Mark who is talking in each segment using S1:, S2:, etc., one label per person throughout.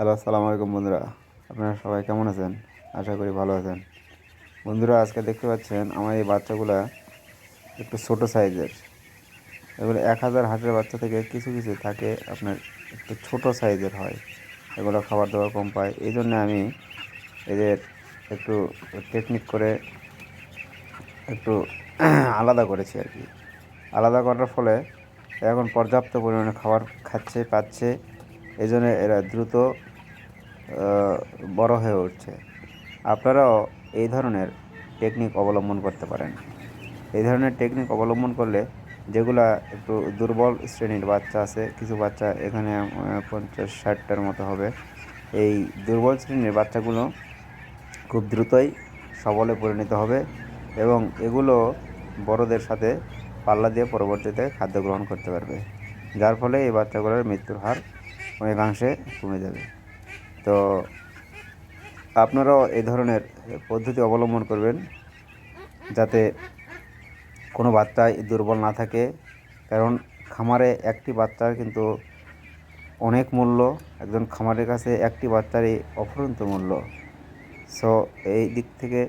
S1: Hello, আসসালামু আলাইকুম বন্ধুরা। আপনারা সবাই কেমন আছেন? আশা করি ভালো আছেন। বন্ধুরা, আজকে দেখতে পাচ্ছেন আমার এই বাচ্চাগুলা একটু ছোট সাইজের। এগুলো 1000 হাঁসের বাচ্চা থেকে কিছু কিছু থাকে আপনার একটু ছোট সাইজের হয়। এগুলো খাবার দাবার কম পায়, এই জন্য আমি এদের একটু টেকনিক করে একটু আলাদা করেছি আর কি। আলাদা করার ফলে এখন পর্যাপ্ত পরিমাণে খাবার পাচ্ছে। এই জন্য এরা দ্রুত বড় হয়ে উঠছে। আপনারাও এই ধরনের টেকনিক অবলম্বন করতে পারেন। এই ধরনের টেকনিক অবলম্বন করলে যেগুলা একটু দুর্বল শ্রেণীর বাচ্চা আছে, কিছু বাচ্চা এখানে 50-60টার মতো হবে। এই দুর্বল শ্রেণীর বাচ্চাগুলো খুব দ্রুতই সবলে পরিণত হবে এবং এগুলো বড়দের সাথে পাল্লা দিয়ে পরবর্তীতে খাদ্য গ্রহণ করতে পারবে, যার ফলে এই বাচ্চাগুলোর মৃত্যুর হার অনেকাংশে কমে যাবে। তো আপনারাও এই ধরনের পদ্ধতি অবলম্বন করবেন, যাতে কোনো বাচ্চাই দুর্বল না থাকে। কারণ খামারে একটি বাচ্চার কিন্তু অনেক মূল্য। একজন খামারের কাছে একটি বাচ্চারই অফুরন্ত মূল্য। সো এই দিক থেকে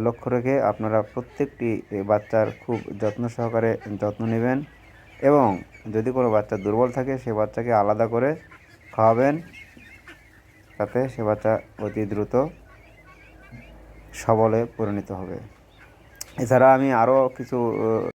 S1: লক্ষ্য রেখে আপনারা প্রত্যেকটি বাচ্চার খুব যত্ন সহকারে যত্ন নেবেন এবং যদি কোনো বাচ্চা দুর্বল থাকে সে বাচ্চাকে আলাদা করে খাওয়াবেন, তাতে সে বাচ্চা অতি দ্রুত সবলে পরিণত হবে। এছাড়া আমি আরও কিছু